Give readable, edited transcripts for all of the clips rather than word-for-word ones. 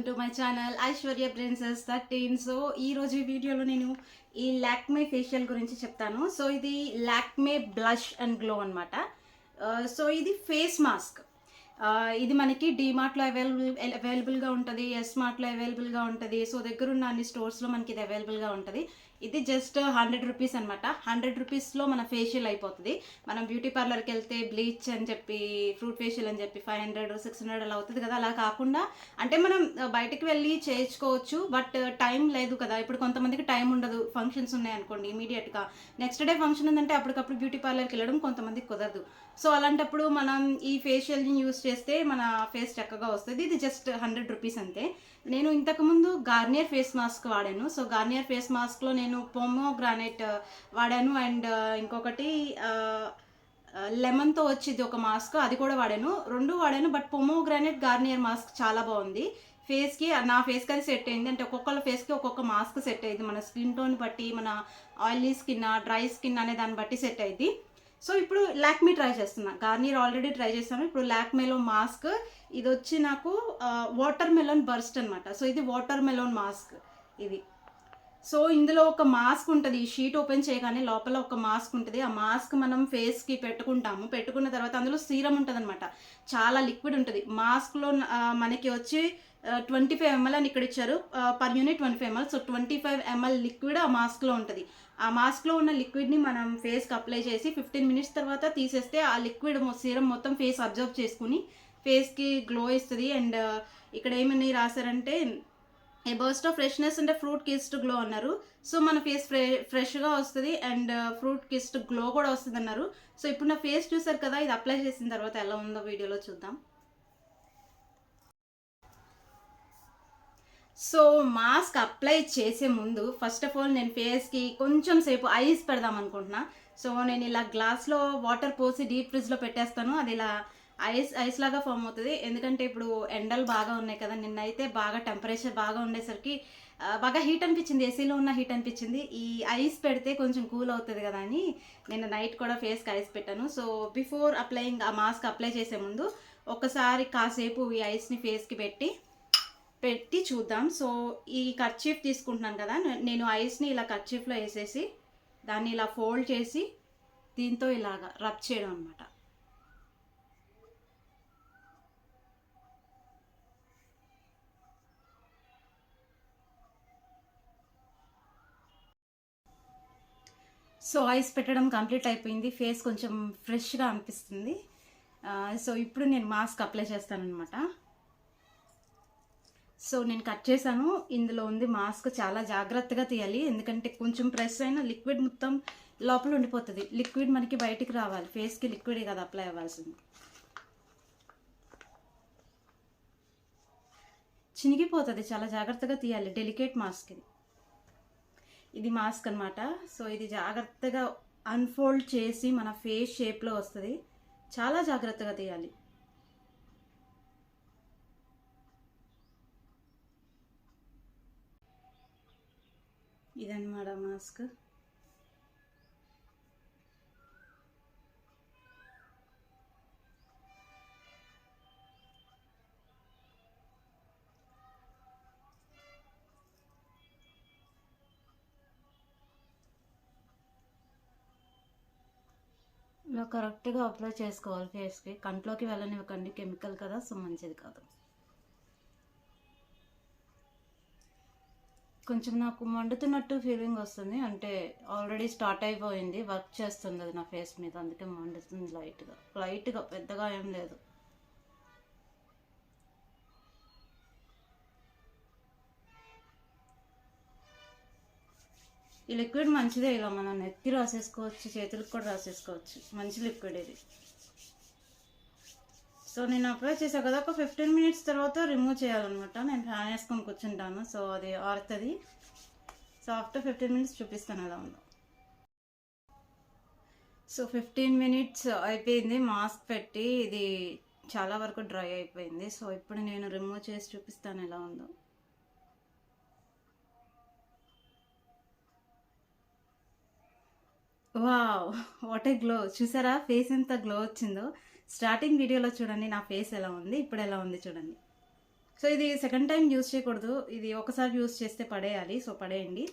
To my channel Aishwarya princess 13. So ఈరోజు ఈ వీడియోలో నేను ఈ లాక్మే ఫేషియల్ గురించి చెప్తాను. సో ఇది లాక్మే బ్లష్ అండ్ గ్లో అనమాట. సో ఇది ఫేస్ మాస్క్. ఇది మనకి డీమార్ట్లో అవైలబుల్గా ఉంటుంది, ఎస్మార్ట్లో అవైలబుల్గా ఉంటుంది. సో దగ్గరున్న అన్ని స్టోర్స్లో మనకి ఇది అవైలబుల్గా ఉంటుంది. ఇది జస్ట్ 100 రూపీస్ అనమాట. 100 రూపీస్లో మన ఫేషియల్ అయిపోతుంది. మనం బ్యూటీ పార్లర్కి వెళ్తే బ్లీచ్ అని చెప్పి, ఫ్రూట్ ఫేషియల్ అని చెప్పి 500 600 అలా అవుతుంది కదా. అలా కాకుండా అంటే మనం బయటకు వెళ్ళి చేయించుకోవచ్చు, బట్ టైం లేదు కదా. ఇప్పుడు కొంతమందికి టైం ఉండదు, ఫంక్షన్స్ ఉన్నాయనుకోండి ఇమీడియట్గా. నెక్స్ట్ డే ఫంక్షన్ ఉందంటే అప్పటికప్పుడు బ్యూటీ పార్లర్కి వెళ్ళడం కొంతమందికి కుదరదు. సో అలాంటప్పుడు మనం ఈ ఫేషియల్ని యూస్ చేస్తే మన ఫేస్ చక్కగా వస్తుంది. ఇది జస్ట్ 100 రూపీస్ అంతే. నేను ఇంతకుముందు గార్నియర్ ఫేస్ మాస్క్ వాడాను. సో గార్నియర్ ఫేస్ మాస్క్లో నేను పోమోగ్రానైట్ వాడాను, అండ్ ఇంకొకటి లెమన్తో వచ్చింది ఒక మాస్క్, అది కూడా వాడాను. రెండు వాడాను, బట్ పోమోగ్రానైట్ గార్నియర్ మాస్క్ చాలా బాగుంది. ఫేస్కి, నా ఫేస్కి అది సెట్ అయింది. అంటే ఒక్కొక్కళ్ళ ఫేస్కి ఒక్కొక్క మాస్క్ సెట్ అయ్యింది. మన స్కిన్ టోన్ బట్టి, మన ఆయిలీ స్కిన్, డ్రై స్కిన్ అనే దాన్ని బట్టి సెట్ అయ్యింది. సో ఇప్పుడు లాక్మీ ట్రై చేస్తున్నా. గార్నియర్ ఆల్రెడీ ట్రై చేస్తాను. ఇప్పుడు లాక్మేలో మాస్క్ ఇది వచ్చి నాకు వాటర్ మెలోన్ బర్స్ట్ అనమాట. సో ఇది వాటర్ మెలోన్ మాస్క్ ఇది. సో ఇందులో ఒక మాస్క్ ఉంటుంది. ఈ షీట్ ఓపెన్ చేయగానే లోపల ఒక మాస్క్ ఉంటుంది. ఆ మాస్క్ మనం ఫేస్కి పెట్టుకుంటాము. పెట్టుకున్న తర్వాత అందులో సీరం ఉంటుంది అనమాట. చాలా లిక్విడ్ ఉంటుంది. మాస్క్లో మనకి వచ్చి 25 ml అని ఇక్కడ ఇచ్చారు. Per unit 25 ml. So 25 ml liquid ఆ మాస్క్లో ఉంటుంది. ఆ మాస్క్లో ఉన్న లిక్విడ్ని మనం ఫేస్కి అప్లై చేసి 15 minutes తర్వాత తీసేస్తే ఆ లిక్విడ్ సీరం మొత్తం ఫేస్ అబ్జర్వ్ చేసుకుని ఫేస్కి గ్లో ఇస్తుంది. అండ్ ఇక్కడ ఏమని రాశారంటే ఏ బర్స్ట్ ఆఫ్ ఫ్రెష్నెస్ అంటే ఫ్రూట్ కిస్డ్ గ్లో అన్నారు. సో మన ఫేస్ ఫ్రెష్గా వస్తుంది, అండ్ ఫ్రూట్ కిస్డ్ గ్లో కూడా వస్తుంది అన్నారు. సో ఇప్పుడు నా ఫేస్ చూసారు కదా, ఇది అప్లై చేసిన తర్వాత ఎలా ఉందో వీడియోలో చూద్దాం. సో మాస్క్ అప్లై చేసే ముందు ఫస్ట్ ఆఫ్ ఆల్ నేను ఫేస్కి కొంచెం సేపు ఐస్ పెడదాం అనుకుంటున్నా. సో నేను ఇలా గ్లాస్లో వాటర్ పోసి డీప్ ఫ్రిడ్జ్లో పెట్టేస్తాను. అది ఇలా ఐస్ లాగా ఫామ్ అవుతుంది. ఎందుకంటే ఇప్పుడు ఎండలు బాగా ఉన్నాయి కదా. నిన్నైతే బాగా టెంపరేచర్ బాగా ఉండేసరికి బాగా హీట్ అనిపించింది, ఏసీలో ఉన్న హీట్ అనిపించింది. ఈ ఐస్ పెడితే కొంచెం కూల్ అవుతుంది కదా అని నేను నైట్ కూడా ఫేస్కి ఐస్ పెట్టాను. సో బిఫోర్ అప్లయింగ్ ఆ మాస్క్ అప్లై చేసే ముందు ఒకసారి కాసేపు ఈ ఐస్ని ఫేస్కి పెట్టి చూద్దాం. సో ఈ కర్చీఫ్ తీసుకుంటున్నాను కదా, నేను ఐస్ని ఇలా కర్చీఫ్లో వేసేసి దాన్ని ఇలా ఫోల్డ్ చేసి దీంతో ఇలాగా రబ్ చేయడం అనమాట. సో ఐస్ పెట్టడం కంప్లీట్ అయిపోయింది. ఫేస్ కొంచెం ఫ్రెష్గా అనిపిస్తుంది. సో ఇప్పుడు నేను మాస్క్ అప్లై చేస్తానన్నమాట. సో నేను కట్ చేశాను. ఇందులో ఉంది మాస్క్. చాలా జాగ్రత్తగా తీయాలి, ఎందుకంటే కొంచెం ప్రెస్ అయినా లిక్విడ్ మొత్తం లోపల ఉండిపోతుంది. లిక్విడ్ మనకి బయటికి రావాలి. ఫేస్కి లిక్విడే కదా అప్లై అవ్వాల్సింది. చినిగిపోతుంది, చాలా జాగ్రత్తగా తీయాలి. డెలికేట్ మాస్క్ ఇది మాస్క్ అనమాట. సో ఇది జాగ్రత్తగా అన్ఫోల్డ్ చేసి మన ఫేస్ షేప్లో వస్తుంది. చాలా జాగ్రత్తగా తీయాలి. ఇదన్నమాట మాస్క్. ఇలా కరెక్ట్గా అప్లై చేసుకోవాలి ఫేస్కి. కంట్లోకి వెళ్ళనివ్వకండి, కెమికల్ కదా, సో మంచిది కాదు. కొంచెం నాకు మండుతున్నట్టు ఫీలింగ్ వస్తుంది. అంటే ఆల్రెడీ స్టార్ట్ అయిపోయింది, వర్క్ చేస్తుంది అది నా ఫేస్ మీద, అందుకే మండుతుంది లైట్గా, పెద్దగా ఏం లేదు. ఈ లిక్విడ్ మంచిదే. ఇలా మనం నెత్తి రాసేసుకోవచ్చు, చేతులకు కూడా రాసేసుకోవచ్చు. మంచి లిక్విడ్ ఇది. సో నేను అప్లై చేసా కదా, ఒక 15 minutes తర్వాత రిమూవ్ చేయాలన్నమాట. నేను ఫ్యాన్ వేసుకొని కూర్చుంటాను, సో అది ఆరుతుంది. సో ఆఫ్టర్ 15 minutes చూపిస్తాను ఎలా ఉందో. సో 15 minutes అయిపోయింది మాస్క్ పెట్టి. ఇది చాలా వరకు డ్రై అయిపోయింది. సో ఇప్పుడు నేను రిమూవ్ చేసి చూపిస్తాను ఎలా ఉందో. Wow, what a glow! చూసారా ఫేస్ ఎంత గ్లో వచ్చిందో. స్టార్టింగ్ వీడియోలో చూడండి నా ఫేస్ ఎలా ఉంది, ఇప్పుడు ఎలా ఉంది చూడండి. సో ఇది సెకండ్ టైం యూస్ చేయకూడదు, ఇది ఒకసారి యూస్ చేస్తే పడేయాలి. సో పడేయండి.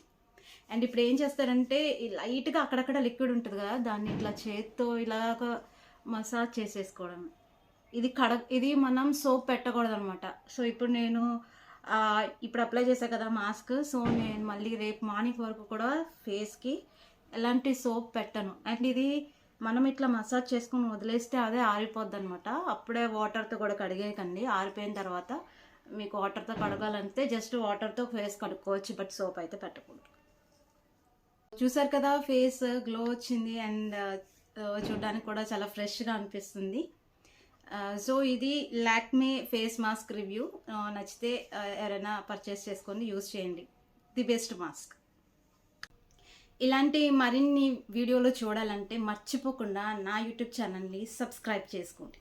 అండ్ ఇప్పుడు ఏం చేస్తారంటే ఈ లైట్గా అక్కడక్కడ లిక్విడ్ ఉంటుంది కదా, దాన్ని ఇట్లా చేత్తో ఇలాగ మసాజ్ చేసేసుకోవడం. ఇది మనం సోప్ పెట్టకూడదు అనమాట. సో ఇప్పుడు నేను ఇప్పుడు అప్లై చేశా కదా మాస్క్, సో నేను మళ్ళీ రేపు మార్నింగ్ వరకు కూడా ఫేస్కి ఎలాంటి సోప్ పెట్టను. అండ్ ఇది మనం ఇట్లా మసాజ్ చేసుకుని వదిలేస్తే అదే ఆరిపోద్ది అనమాట. అప్పుడే వాటర్తో కూడా కడిగేయకండి. ఆరిపోయిన తర్వాత మీకు వాటర్తో కడగాలంటే జస్ట్ వాటర్తో ఫేస్ కడుక్కోవచ్చు, బట్ సోప్ అయితే పెట్టకూడదు. చూసారు కదా, ఫేస్ గ్లో వచ్చింది అండ్ చూడడానికి కూడా చాలా ఫ్రెష్గా అనిపిస్తుంది. సో ఇది లాక్మే ఫేస్ మాస్క్ రివ్యూ. నచ్చితే ఎవరైనా పర్చేస్ చేసుకొని యూస్ చేయండి. The best mask. ఇలాంటి మరిన్ని వీడియోలు చూడాలంటే మర్చిపోకుండా నా యూట్యూబ్ ఛానల్ని సబ్స్క్రైబ్ చేసుకోండి.